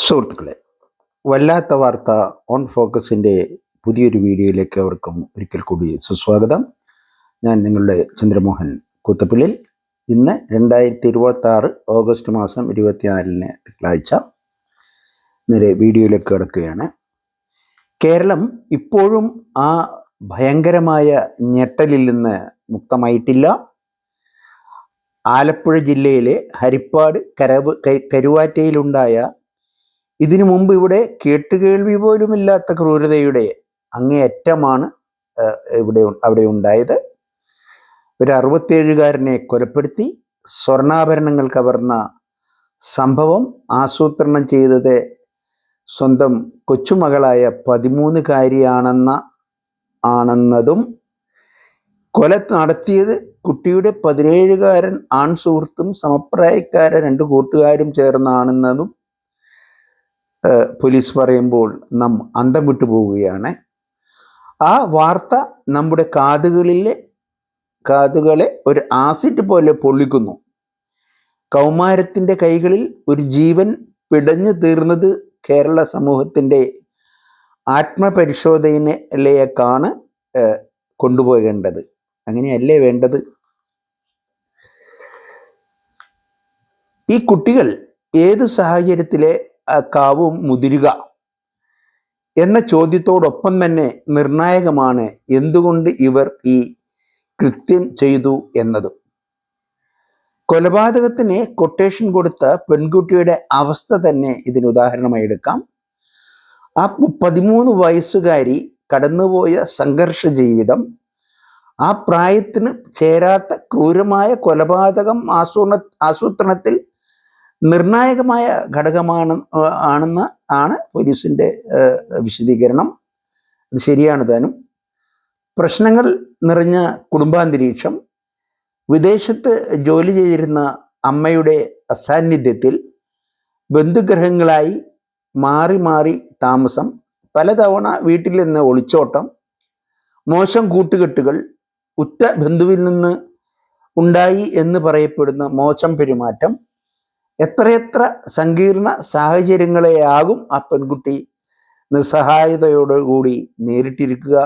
സുഹൃത്തുക്കളെ, വല്ലാത്ത വാർത്ത ഓൺ ഫോക്കസിൻ്റെ പുതിയൊരു വീഡിയോയിലേക്ക് അവർക്കും ഒരിക്കൽ കൂടി സുസ്വാഗതം. ഞാൻ നിങ്ങളുടെ ചന്ദ്രമോഹൻ കൂത്തപ്പിള്ളിൽ. ഇന്ന് 2026 ഓഗസ്റ്റ് മാസം 24 തിങ്കളാഴ്ച. നേരെ വീഡിയോയിലേക്ക് കിടക്കുകയാണ്. കേരളം ഇപ്പോഴും ആ ഭയങ്കരമായ ഞെട്ടലിൽ നിന്ന് മുക്തമായിട്ടില്ല. ആലപ്പുഴ ജില്ലയിലെ ഹരിപ്പാട് കരുവാറ്റയിലുണ്ടായ ഇതിനു മുമ്പ് ഇവിടെ കേട്ടുകേൾവി പോലുമില്ലാത്ത ക്രൂരതയുടെ അങ്ങേയറ്റമാണ് അവിടെ ഉണ്ടായത്. ഒരു 67കാരനെ കൊലപ്പെടുത്തി സ്വർണ്ണാഭരണങ്ങൾ കവർന്ന സംഭവം ആസൂത്രണം ചെയ്തത് സ്വന്തം കൊച്ചുമകളായ 13കാരിയാണെന്നതും കൊല നടത്തിയത് കുട്ടിയുടെ 17കാരൻ ആൺ സുഹൃത്തും സമപ്രായക്കാര 2 കൂട്ടുകാരും ചേർന്നാണെന്നതും പോലീസ് പറയുമ്പോൾ നാം അന്തം വിട്ടു പോവുകയാണ്. ആ വാർത്ത നമ്മുടെ കാതുകളെ ഒരു ആസിഡ് പോലെ പൊള്ളിക്കുന്നു. കൗമാരത്തിൻ്റെ കൈകളിൽ ഒരു ജീവൻ പിടഞ്ഞു തീർന്നത് കേരള സമൂഹത്തിൻ്റെ ആത്മപരിശോധനയിലേക്കാണ് കൊണ്ടുപോകേണ്ടത്. അങ്ങനെയല്ലേ വേണ്ടത്? ഈ കുട്ടികൾ ഏതു സാഹചര്യത്തിലെ കാവും മുതിരുക എന്ന ചോദ്യത്തോടൊപ്പം തന്നെ നിർണായകമാണ് എന്തുകൊണ്ട് ഇവർ ഈ കൃത്യം ചെയ്തു എന്നതും. കൊലപാതകത്തിന് കൊട്ടേഷൻ കൊടുത്ത പെൺകുട്ടിയുടെ അവസ്ഥ തന്നെ ഇതിന് ഉദാഹരണമായി എടുക്കാം. ആ 13 വയസ്സുകാരി കടന്നുപോയ സംഘർഷ ജീവിതം, ആ പ്രായത്തിന് ചേരാത്ത ക്രൂരമായ കൊലപാതകം ആസൂത്രണത്തിൽ നിർണായകമായ ഘടകമാണ് പോലീസിൻ്റെ വിശദീകരണം. അത് ശരിയാണ് താനും. പ്രശ്നങ്ങൾ നിറഞ്ഞ കുടുംബാന്തരീക്ഷം, വിദേശത്ത് ജോലി ചെയ്തിരുന്ന അമ്മയുടെ അസാന്നിധ്യത്തിൽ ബന്ധുഗ്രഹങ്ങളായി മാറി മാറി താമസം, പലതവണ വീട്ടിൽ നിന്ന് ഒളിച്ചോട്ടം, മോശം കൂട്ടുകെട്ടുകൾ, ഉറ്റ ബന്ധുവിൽ നിന്ന് ഉണ്ടായി എന്ന് പറയപ്പെടുന്ന മോശം പെരുമാറ്റം, എത്രയെത്ര സങ്കീർണ സാഹചര്യങ്ങളെയാകും ആ പെൺകുട്ടി നിസ്സഹായതയോടുകൂടി നേരിട്ടിരിക്കുക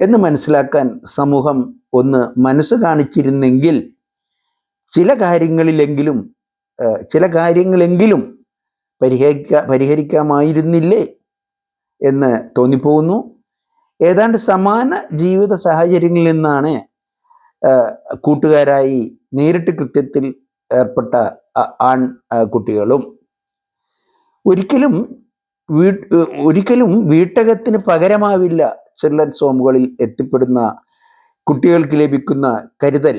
എന്ന് മനസ്സിലാക്കാൻ സമൂഹം ഒന്ന് മനസ്സ് കാണിച്ചിരുന്നെങ്കിൽ ചില കാര്യങ്ങളെങ്കിലും പരിഹരിക്കാമായിരുന്നില്ലേ എന്ന് തോന്നിപ്പോകുന്നു. ഏതാണ്ട് സമാന ജീവിത സാഹചര്യങ്ങളിൽ നിന്നാണ് കൂട്ടുകാരായി നേരിട്ട് കൃത്യത്തിൽ ഏർപ്പെട്ട ആൺ കുട്ടികളും. ഒരിക്കലും വീട്ടകത്തിന് പകരമാവില്ല ചിൽഡ്രൻസ് ഹോമുകളിൽ എത്തിപ്പെടുന്ന കുട്ടികൾക്ക് ലഭിക്കുന്ന കരുതൽ.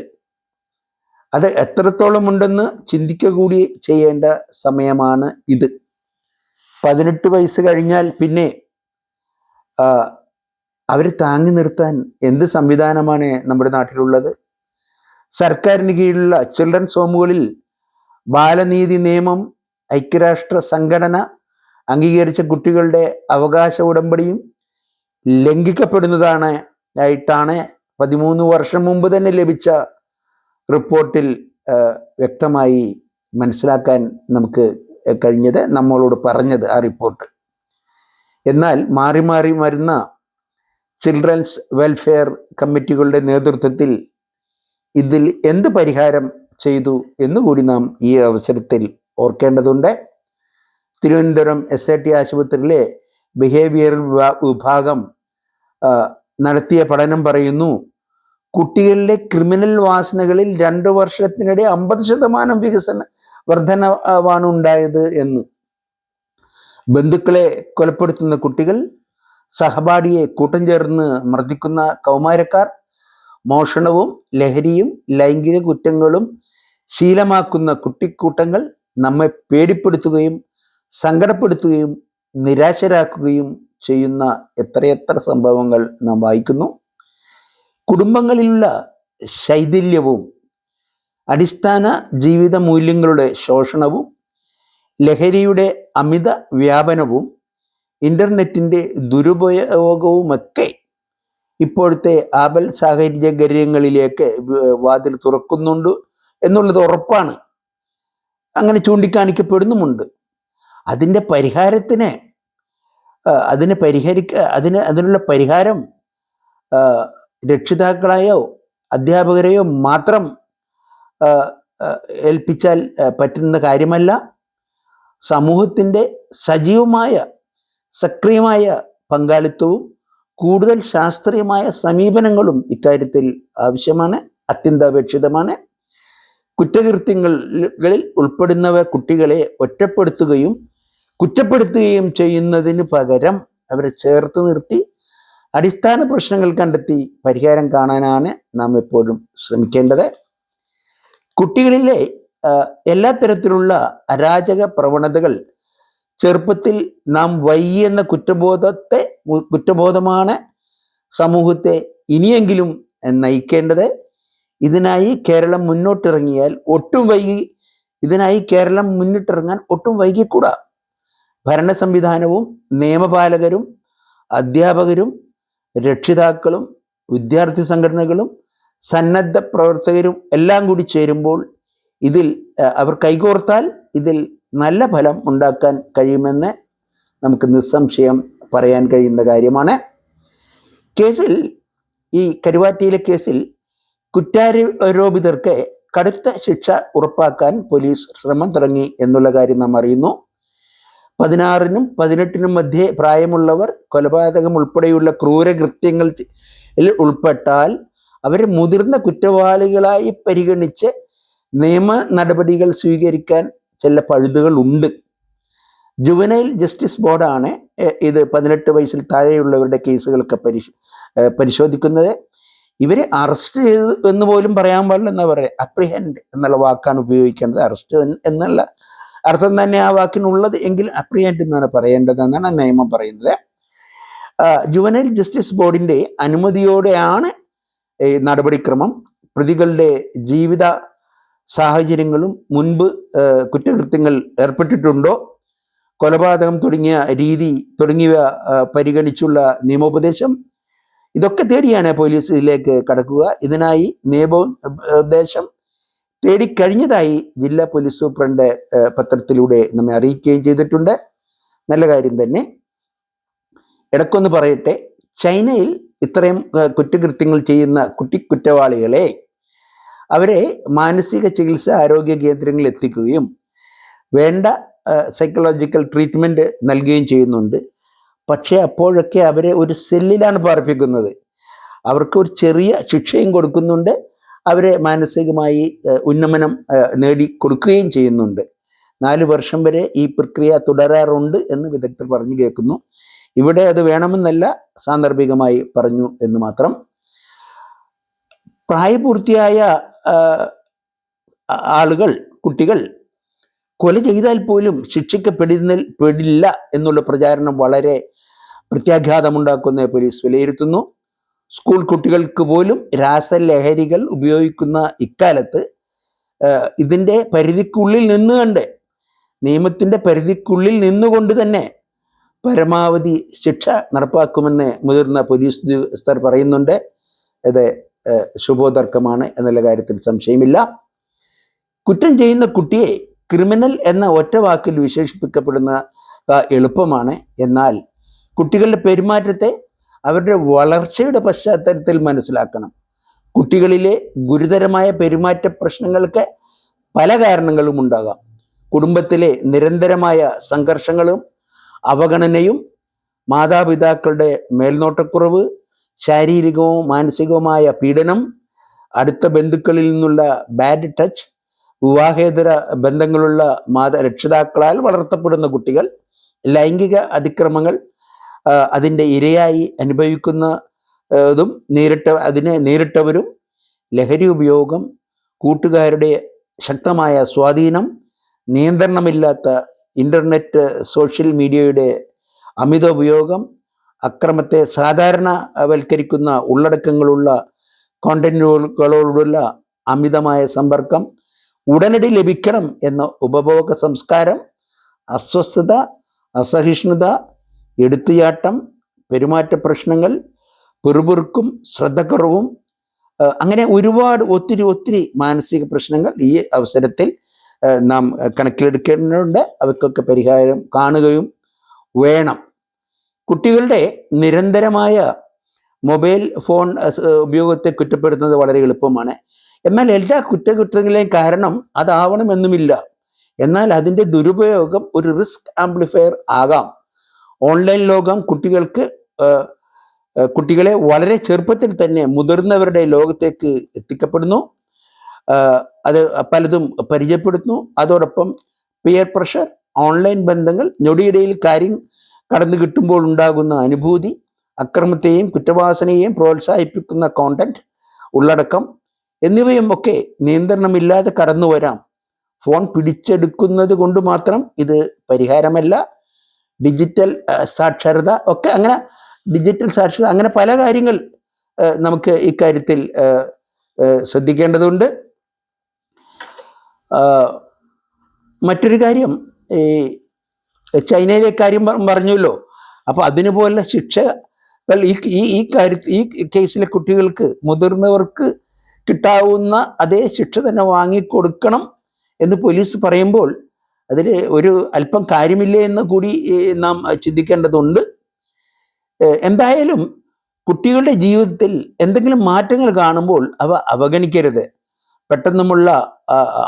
അത് എത്രത്തോളം ഉണ്ടെന്ന് ചിന്തിക്കുക കൂടി ചെയ്യേണ്ട സമയമാണ് ഇത്. 18 വയസ്സ് കഴിഞ്ഞാൽ പിന്നെ അവരെ താങ്ങി നിർത്താൻ എന്ത് സംവിധാനമാണ് നമ്മുടെ നാട്ടിലുള്ളത്? സർക്കാരിന് കീഴിലുള്ള ചിൽഡ്രൻസ് ഹോമുകളിൽ ബാലനീതി നിയമം, ഐക്യരാഷ്ട്ര സംഘടന അംഗീകരിച്ച കുട്ടികളുടെ അവകാശ ഉടമ്പടിയും ലംഘിക്കപ്പെടുന്നതായിട്ടാണ് 13 വർഷം മുമ്പ് തന്നെ ലഭിച്ച റിപ്പോർട്ടിൽ വ്യക്തമായി മനസ്സിലാക്കാൻ നമുക്ക് കഴിഞ്ഞത്, നമ്മളോട് പറഞ്ഞത് ആ റിപ്പോർട്ട്. എന്നാൽ മാറി മാറി വരുന്ന ചിൽഡ്രൻസ് വെൽഫെയർ കമ്മിറ്റികളുടെ നേതൃത്വത്തിൽ ഇതിൽ എന്ത് പരിഹാരം ചെയ്തു എന്നുകൂടി നാം ഈ അവസരത്തിൽ ഓർക്കേണ്ടതുണ്ട്. തിരുവനന്തപുരം SIT ആശുപത്രിയിലെ ബിഹേവിയറൽ വിഭാഗം നടത്തിയ പഠനം പറയുന്നു, കുട്ടികളിലെ ക്രിമിനൽ വാസനകളിൽ 2 വർഷത്തിനിടെ 50% വർധനവാണ് ഉണ്ടായത് എന്ന്. ബന്ധുക്കളെ കൊലപ്പെടുത്തുന്ന കുട്ടികൾ, സഹപാഠിയെ കൂട്ടം ചേർന്ന് മർദ്ദിക്കുന്ന കൗമാരക്കാർ, മോഷണവും ലഹരിയും ലൈംഗിക കുറ്റങ്ങളും ശീലമാക്കുന്ന കുട്ടിക്കൂട്ടങ്ങൾ നമ്മെ പേടിപ്പെടുത്തുകയും സങ്കടപ്പെടുത്തുകയും നിരാശരാക്കുകയും ചെയ്യുന്ന എത്രയെത്ര സംഭവങ്ങൾ നാം വായിക്കുന്നു. കുടുംബങ്ങളിലുള്ള ശൈഥില്യവും അടിസ്ഥാന ജീവിത മൂല്യങ്ങളുടെ ശോഷണവും ലഹരിയുടെ അമിത വ്യാപനവും ഇൻ്റർനെറ്റിൻ്റെ ദുരുപയോഗവുമൊക്കെ ഇപ്പോഴത്തെ ആപൽ സാഹചര്യങ്ങളിലേക്ക് വാതിൽ തുറക്കുന്നുണ്ട് എന്നുള്ളത് ഉറപ്പാണ്. അങ്ങനെ ചൂണ്ടിക്കാണിക്കപ്പെടുന്നുമുണ്ട്. അതിൻ്റെ പരിഹാരത്തിന് അതിനുള്ള പരിഹാരം രക്ഷിതാക്കളെയോ അധ്യാപകരെയോ മാത്രം ഏൽപ്പിച്ചാൽ പറ്റുന്ന കാര്യമല്ല. സമൂഹത്തിൻ്റെ സജീവമായ സക്രിയമായ പങ്കാളിത്തവും കൂടുതൽ ശാസ്ത്രീയമായ സമീപനങ്ങളും ഇക്കാര്യത്തിൽ ആവശ്യമാണ്, അത്യന്താപേക്ഷിതമാണ്. കുറ്റകൃത്യങ്ങളിൽ ഉൾപ്പെടുന്നവ കുട്ടികളെ ഒറ്റപ്പെടുത്തുകയും കുറ്റപ്പെടുത്തുകയും ചെയ്യുന്നതിന് പകരം അവരെ ചേർത്ത് നിർത്തി അടിസ്ഥാന പ്രശ്നങ്ങൾ കണ്ടെത്തി പരിഹാരം കാണാനാണ് നാം എപ്പോഴും ശ്രമിക്കേണ്ടത്. കുട്ടികളിലെ എല്ലാ തരത്തിലുള്ള അരാജക പ്രവണതകൾ ചെറുപ്പത്തിൽ നാം എന്ന കുറ്റബോധമാണ് സമൂഹത്തെ ഇനിയെങ്കിലും നയിക്കേണ്ടത്. ഇതിനായി കേരളം മുന്നിട്ടിറങ്ങാൻ ഒട്ടും വൈകിക്കൂടാ. ഭരണ സംവിധാനവും നിയമപാലകരും അധ്യാപകരും രക്ഷിതാക്കളും വിദ്യാർത്ഥി സംഘടനകളും സന്നദ്ധ പ്രവർത്തകരും എല്ലാം കൂടി ചേരുമ്പോൾ അവർ കൈകോർത്താൽ ഇതിൽ നല്ല ഫലം ഉണ്ടാക്കാൻ കഴിയുമെന്ന് നമുക്ക് നിസ്സംശയം പറയാൻ കഴിയുന്ന കാര്യമാണ്. ഈ കരുവാറ്റയിലെ കേസിൽ കുറ്റാരോപിതർക്ക് കടുത്ത ശിക്ഷ ഉറപ്പാക്കാൻ പോലീസ് ശ്രമം തുടങ്ങി എന്നുള്ള കാര്യം നാം അറിയുന്നു. 16-നും 18-നും മധ്യേ പ്രായമുള്ളവർ കൊലപാതകം ഉൾപ്പെടെയുള്ള ക്രൂരകൃത്യങ്ങൾ ഉൾപ്പെട്ടാൽ അവരെ മുതിർന്ന കുറ്റവാളികളായി പരിഗണിച്ച് നിയമ നടപടികൾ സ്വീകരിക്കാൻ ചില പഴുതുകൾ ഉണ്ട്. ജുവനൈൽ ജസ്റ്റിസ് ബോർഡാണ് ഇത് 18 വയസ്സിൽ താഴെയുള്ളവരുടെ കേസുകളൊക്കെ പരിശോധിക്കുന്നത്. ഇവരെ അറസ്റ്റ് ചെയ്തു എന്ന് പോലും പറയാൻ പാടില്ല എന്നാ പറയുക. അപ്രിഹെൻഡ് എന്നുള്ള വാക്കാണ് ഉപയോഗിക്കേണ്ടത്. അറസ്റ്റ് എന്നുള്ള അർത്ഥം തന്നെ ആ വാക്കിനുള്ളത് എങ്കിൽ അപ്രിഹെൻഡ് എന്നാണ് പറയേണ്ടതെന്നാണ് നിയമം പറയുന്നത്. ജുവനൈൽ ജസ്റ്റിസ് ബോർഡിൻ്റെ അനുമതിയോടെയാണ് നടപടിക്രമം. പ്രതികളുടെ ജീവിത സാഹചര്യങ്ങളും മുൻപ് കുറ്റകൃത്യങ്ങൾ ഏർപ്പെട്ടിട്ടുണ്ടോ, കൊലപാതകം തുടങ്ങിയവ പരിഗണിച്ചുള്ള നിയമോപദേശം ഇതൊക്കെ തേടിയാണ് പോലീസ് ഇതിലേക്ക് കടക്കുക. ഇതിനായി നിയമോപദേശം തേടിക്കഴിഞ്ഞതായി ജില്ലാ പോലീസ് സൂപ്രണ്ട് പത്രത്തിലൂടെ നമ്മെ അറിയിക്കുകയും ചെയ്തിട്ടുണ്ട്. നല്ല കാര്യം തന്നെ. ഇടയ്ക്കൊന്ന് പറയട്ടെ, ചൈനയിൽ ഇത്രയും കുറ്റകൃത്യങ്ങൾ ചെയ്യുന്ന കുറ്റവാളികളെ അവരെ മാനസിക ചികിത്സ ആരോഗ്യ കേന്ദ്രങ്ങളിൽ എത്തിക്കുകയും വേണ്ട സൈക്കോളജിക്കൽ ട്രീറ്റ്മെൻറ്റ് നൽകുകയും ചെയ്യുന്നുണ്ട്. പക്ഷേ അപ്പോഴൊക്കെ അവരെ ഒരു സെല്ലിലാണ് പാർപ്പിക്കുന്നത്. അവർക്ക് ഒരു ചെറിയ ശിക്ഷയും കൊടുക്കുന്നുണ്ട്, അവരെ മാനസികമായി ഉന്നമനം നേടിക്കൊടുക്കുകയും ചെയ്യുന്നുണ്ട്. 4 വർഷം വരെ ഈ പ്രക്രിയ തുടരാറുണ്ട് എന്ന് വിദഗ്ധർ പറഞ്ഞു കേൾക്കുന്നു. ഇവിടെ അത് വേണമെന്നല്ല, സാന്ദർഭികമായി പറഞ്ഞു എന്ന് മാത്രം. പ്രായപൂർത്തിയായ കുട്ടികൾ കൊല ചെയ്താൽ പോലും ശിക്ഷിക്കപ്പെടില്ല എന്നുള്ള പ്രചാരണം വളരെ പ്രത്യാഘാതമുണ്ടാക്കുന്ന പോലീസ് വിലയിരുത്തുന്നു. സ്കൂൾ കുട്ടികൾക്ക് പോലും രാസലഹരികൾ ഉപയോഗിക്കുന്ന ഇക്കാലത്ത് ഇതിൻ്റെ നിയമത്തിൻ്റെ പരിധിക്കുള്ളിൽ നിന്നുകൊണ്ട് തന്നെ പരമാവധി ശിക്ഷ നടപ്പാക്കുമെന്ന് മുതിർന്ന പോലീസ് ഉദ്യോഗസ്ഥർ പറയുന്നുണ്ട്. ഇത് ശുഭോദർക്കമാണ് എന്നുള്ള കാര്യത്തിൽ സംശയമില്ല. കുറ്റം ചെയ്യുന്ന കുട്ടിയെ ക്രിമിനൽ എന്ന ഒറ്റ വാക്കിൽ വിശേഷിപ്പിക്കപ്പെടുന്ന എളുപ്പമാണ്. എന്നാൽ കുട്ടികളുടെ പെരുമാറ്റത്തെ അവരുടെ വളർച്ചയുടെ പശ്ചാത്തലത്തിൽ മനസ്സിലാക്കണം. കുട്ടികളിലെ ഗുരുതരമായ പെരുമാറ്റ പ്രശ്നങ്ങൾക്ക് പല കാരണങ്ങളും ഉണ്ടാകാം. കുടുംബത്തിലെ നിരന്തരമായ സംഘർഷങ്ങളും അവഗണനയും, മാതാപിതാക്കളുടെ മേൽനോട്ടക്കുറവ്, ശാരീരികവും മാനസികവുമായ പീഡനം, അടുത്ത ബന്ധുക്കളിൽ നിന്നുള്ള ബാഡ് ടച്ച്, വിവാഹേതര ബന്ധങ്ങളുള്ള രക്ഷിതാക്കളാൽ വളർത്തപ്പെടുന്ന കുട്ടികൾ, ലൈംഗിക അതിക്രമങ്ങൾ അതിൻ്റെ ഇരയായി അനുഭവിക്കുന്നതും നേരിട്ടവരും, ലഹരി ഉപയോഗം, കൂട്ടുകാരുടെ ശക്തമായ സ്വാധീനം, നിയന്ത്രണമില്ലാത്ത ഇൻ്റർനെറ്റ് സോഷ്യൽ മീഡിയയുടെ അമിത ഉപയോഗം, അക്രമത്തെ സാധാരണവൽക്കരിക്കുന്ന ഉള്ളടക്കങ്ങളുള്ള കോണ്ടന്റുകളോടുള്ള അമിതമായ സമ്പർക്കം, ഉടനടി ലഭിക്കണം എന്ന ഉപഭോഗ സംസ്കാരം, അസ്വസ്ഥത, അസഹിഷ്ണുത, എടുത്തുചാട്ടം, പെരുമാറ്റ പ്രശ്നങ്ങൾ, പിറുപിറുക്കും ശ്രദ്ധക്കുറവും, അങ്ങനെ ഒത്തിരി മാനസിക പ്രശ്നങ്ങൾ ഈ അവസരത്തിൽ നാം കണക്കിലെടുക്കേണ്ടതുണ്ട്. അവയ്ക്കൊക്കെ പരിഹാരം കാണുകയും വേണം. കുട്ടികളുടെ നിരന്തരമായ മൊബൈൽ ഫോൺ ഉപയോഗത്തെ കുറ്റപ്പെടുത്തുന്നത് വളരെ എളുപ്പമാണ്. എന്നാൽ എല്ലാ കുറ്റകൃത്യങ്ങളെയും കാരണം അതാവണമെന്നുമില്ല. എന്നാൽ അതിൻ്റെ ദുരുപയോഗം ഒരു റിസ്ക് ആംപ്ലിഫയർ ആകാം. ഓൺലൈൻ ലോകം കുട്ടികളെ വളരെ ചെറുപ്പത്തിൽ തന്നെ മുതിർന്നവരുടെ ലോകത്തേക്ക് എത്തിക്കപ്പെടുന്നു. അത് പലതും പരിചയപ്പെടുത്തുന്നു. അതോടൊപ്പം പിയർ പ്രഷർ, ഓൺലൈൻ ബന്ധങ്ങൾ, ഞൊടിയിടയിൽ കാര്യം കടന്നു കിട്ടുമ്പോൾ ഉണ്ടാകുന്ന അനുഭൂതി, അക്രമത്തെയും കുറ്റവാസനയെയും പ്രോത്സാഹിപ്പിക്കുന്ന കോണ്ടന്റ്, ഉള്ളടക്കം എന്നിവയും ഒക്കെ നിയന്ത്രണമില്ലാതെ കടന്നു വരാം. ഫോൺ പിടിച്ചെടുക്കുന്നത് കൊണ്ട് മാത്രം ഇത് പരിഹാരമല്ല. ഡിജിറ്റൽ സാക്ഷരത ഒക്കെ അങ്ങനെ പല കാര്യങ്ങൾ നമുക്ക് ഇക്കാര്യത്തിൽ ശ്രദ്ധിക്കേണ്ടതുണ്ട്. മറ്റൊരു കാര്യം, ഈ ചൈനയിലെ കാര്യം പറഞ്ഞല്ലോ. അപ്പോൾ അതിന് പോലെ ശിക്ഷകൾ ഈ കേസിലെ കുട്ടികൾക്ക് മുതിർന്നവർക്ക് കിട്ടാവുന്ന അതേ ശിക്ഷ തന്നെ വാങ്ങിക്കൊടുക്കണം എന്ന് പോലീസ് പറയുമ്പോൾ അതിൽ ഒരു അല്പം കാര്യമില്ലേ എന്ന് കൂടി നാം ചിന്തിക്കേണ്ടതുണ്ട്. എന്തായാലും കുട്ടികളുടെ ജീവിതത്തിൽ എന്തെങ്കിലും മാറ്റങ്ങൾ കാണുമ്പോൾ അവ അവഗണിക്കരുത്. പെട്ടെന്നുമുള്ള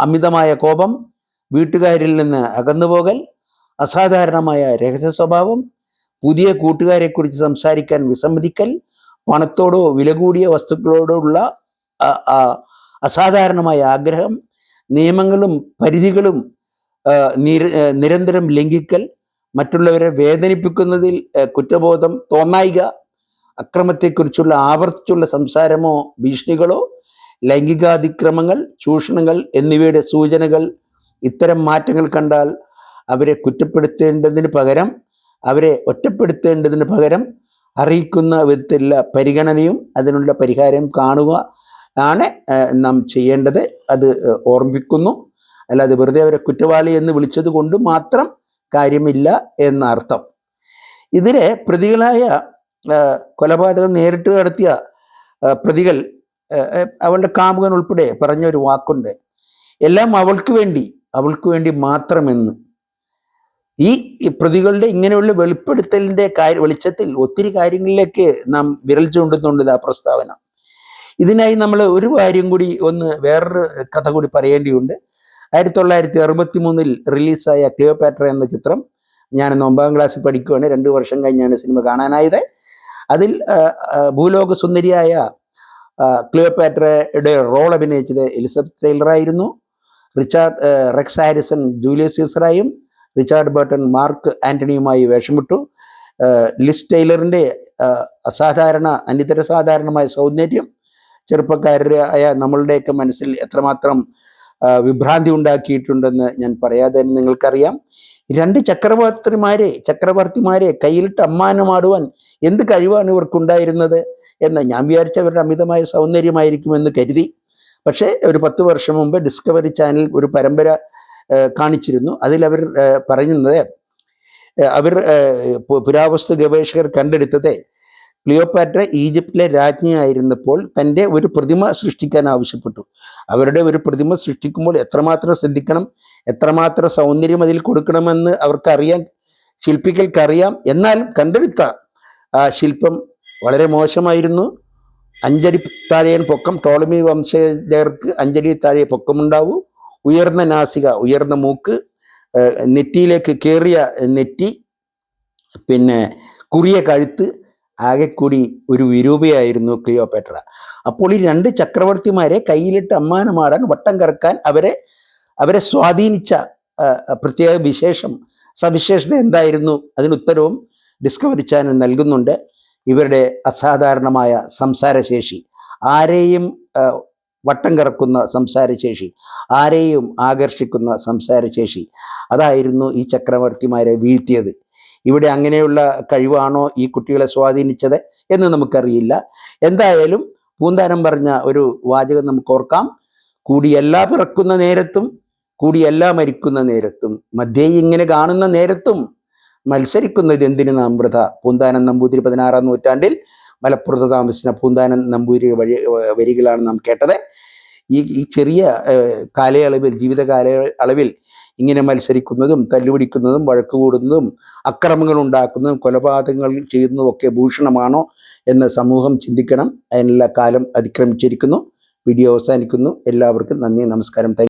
അമിതമായ കോപം, വീട്ടുകാരിൽ നിന്ന് അകന്നുപോകൽ, അസാധാരണമായ രഹസ്യ സ്വഭാവം, പുതിയ കൂട്ടുകാരെക്കുറിച്ച് സംസാരിക്കാൻ വിസമ്മതിക്കൽ, പണത്തോടോ വില കൂടിയ വസ്തുക്കളോടോ ഉള്ള അസാധാരണമായ ആഗ്രഹം, നിയമങ്ങളും പരിധികളും നിരന്തരം ലംഘിക്കൽ, മറ്റുള്ളവരെ വേദനിപ്പിക്കുന്നതിൽ കുറ്റബോധം തോന്നായിക, അക്രമത്തെക്കുറിച്ചുള്ള ആവർത്തിച്ചുള്ള സംസാരമോ ഭീഷണികളോ, ലൈംഗികാതിക്രമങ്ങൾ, ചൂഷണങ്ങൾ എന്നിവയുടെ സൂചനകൾ, ഇത്തരം മാറ്റങ്ങൾ കണ്ടാൽ അവരെ കുറ്റപ്പെടുത്തേണ്ടതിന് പകരം അവരെ ഒറ്റപ്പെടുത്തേണ്ടതിന് പകരം അറിയിക്കുന്ന വിധത്തിലുള്ള പരിഗണനയും അതിനുള്ള പരിഹാരം കാണുക ആണ് നാം ചെയ്യേണ്ടത്. അത് ഓർമ്മിപ്പിക്കുന്നു. അല്ലാതെ വെറുതെ അവരെ കുറ്റവാളി എന്ന് വിളിച്ചത് കൊണ്ട് മാത്രം കാര്യമില്ല എന്നർത്ഥം. ഇതിലെ പ്രതികളായ കൊലപാതകം നേരിട്ട് നടത്തിയ പ്രതികൾ അവളുടെ കാമുകൻ ഉൾപ്പെടെ പറഞ്ഞൊരു വാക്കുണ്ട്, എല്ലാം അവൾക്ക് വേണ്ടി മാത്രമെന്ന്. ഈ പ്രതികളുടെ ഇങ്ങനെയുള്ള വെളിപ്പെടുത്തലിൻ്റെ വെളിച്ചത്തിൽ ഒത്തിരി കാര്യങ്ങളിലേക്ക് നാം വിരൽ ചൂണ്ടുന്നുണ്ട് ആ പ്രസ്താവന. ഇതിനായി നമ്മൾ ഒരു കാര്യം കൂടി വേറൊരു കഥ കൂടി പറയേണ്ടിയുണ്ട്. 1963 റിലീസായ ക്ലിയോപാട്ര എന്ന ചിത്രം, ഞാൻ 9ാം ക്ലാസ്സിൽ പഠിക്കുകയാണ്. 2 വർഷം കഴിഞ്ഞാണ് സിനിമ കാണാനായത്. അതിൽ ഭൂലോക സുന്ദരിയായ ക്ലിയോപാട്രയുടെ റോൾ അഭിനയിച്ചത് എലിസബത്ത് ടൈലറായിരുന്നു. റെക്സ് ഹാരിസൺ ജൂലിയസ് സീസറായും, റിച്ചാർഡ് ബർട്ടൺ മാർക്ക് ആൻ്റണിയുമായി വേഷമിട്ടു. ലിസ് ടൈലറിൻ്റെ അനിതര സാധാരണമായ സൗന്ദര്യം ചെറുപ്പക്കാരായ നമ്മളുടെയൊക്കെ മനസ്സിൽ എത്രമാത്രം വിഭ്രാന്തി ഉണ്ടാക്കിയിട്ടുണ്ടെന്ന് ഞാൻ പറയാതെ തന്നെ നിങ്ങൾക്കറിയാം. 2 ചക്രവർത്തിമാരെ കയ്യിലിട്ട് അമ്മാനമാടുവാൻ എന്ത് കഴിവാണ് ഇവർക്കുണ്ടായിരുന്നത് എന്ന് ഞാൻ വിചാരിച്ചവരുടെ അമിതമായ സൗന്ദര്യമായിരിക്കുമെന്ന് കരുതി. പക്ഷേ ഒരു 10 വർഷം മുമ്പ് ഡിസ്കവറി ചാനൽ ഒരു പരമ്പര കാണിച്ചിരുന്നു. അതിലവർ പറയുന്നത്, പുരാവസ്തു ഗവേഷകർ കണ്ടെടുത്തത് ക്ലിയോപാട്ര ഈജിപ്തിലെ രാജ്ഞിയായിരുന്നപ്പോൾ തൻ്റെ ഒരു പ്രതിമ സൃഷ്ടിക്കാൻ ആവശ്യപ്പെട്ടു. അവരുടെ ഒരു പ്രതിമ സൃഷ്ടിക്കുമ്പോൾ എത്രമാത്രം ശ്രദ്ധിക്കണം, എത്രമാത്രം സൗന്ദര്യം അതിൽ കൊടുക്കണമെന്ന് അവർക്കറിയാം, ശില്പികൾക്കറിയാം. എന്നാൽ കണ്ടെടുത്ത ആ ശില്പം വളരെ മോശമായിരുന്നു. 5 അടി താഴെ പൊക്കം, ടോളമി വംശജർക്ക് 5 അടി താഴെ പൊക്കമുണ്ടാവൂ, ഉയർന്ന നാസിക, ഉയർന്ന മൂക്ക്, നെറ്റിയിലേക്ക് കയറിയ നെറ്റി, പിന്നെ കുറിയ കഴുത്ത്, ആകെക്കൂടി ഒരു വിരൂപയായിരുന്നു ക്ലിയോപാട്ര. അപ്പോൾ ഈ 2 ചക്രവർത്തിമാരെ കയ്യിലിട്ട് അമ്മാനമാടാൻ, വട്ടം കറക്കാൻ അവരെ സ്വാധീനിച്ച പ്രത്യേക സവിശേഷത എന്തായിരുന്നു? അതിനുത്തരവും ഡിസ്കവറി ചാനൽ നൽകുന്നുണ്ട്. ഇവരുടെ അസാധാരണമായ സംസാരശേഷി, ആരെയും വട്ടം കറക്കുന്ന സംസാരശേഷി, ആരെയും ആകർഷിക്കുന്ന സംസാരശേഷി, അതായിരുന്നു ഈ ചക്രവർത്തിമാരെ വീഴ്ത്തിയത്. ഇവിടെ അങ്ങനെയുള്ള കഴിവാണോ ഈ കുട്ടികളെ സ്വാധീനിച്ചത് എന്ന് നമുക്കറിയില്ല. എന്തായാലും പൂന്താനം പറഞ്ഞ ഒരു വാചകം നമുക്ക് ഓർക്കാം, കൂടിയല്ല പിറക്കുന്ന നേരത്തും കൂടിയല്ല മരിക്കുന്ന നേരത്തും മധ്യേ ഇങ്ങനെ കാണുന്ന നേരത്തും മത്സരിക്കുന്നത് എന്തിനു നാം വൃഥ. പൂന്താനം നമ്പൂതിരി 16ാം നൂറ്റാണ്ടിൽ മലപ്പുറത്ത് താമസിച്ച പൂന്താനം നമ്പൂതിരി വരികളാണ് നാം കേട്ടത്. ഈ ചെറിയ കാലയളവിൽ ജീവിത കാലയളവിൽ ഇങ്ങനെ മത്സരിക്കുന്നതും തല്ലുപിടിക്കുന്നതും വഴക്ക് കൂടുന്നതും അക്രമങ്ങൾ ഉണ്ടാക്കുന്നതും കൊലപാതകങ്ങൾ ചെയ്യുന്നതും ഒക്കെ ഭൂഷണമാണോ എന്ന് സമൂഹം ചിന്തിക്കണം. അതിനുള്ള കാലം അതിക്രമിച്ചിരിക്കുന്നു. വീഡിയോ അവസാനിക്കുന്നു. എല്ലാവർക്കും നന്ദി, നമസ്കാരം.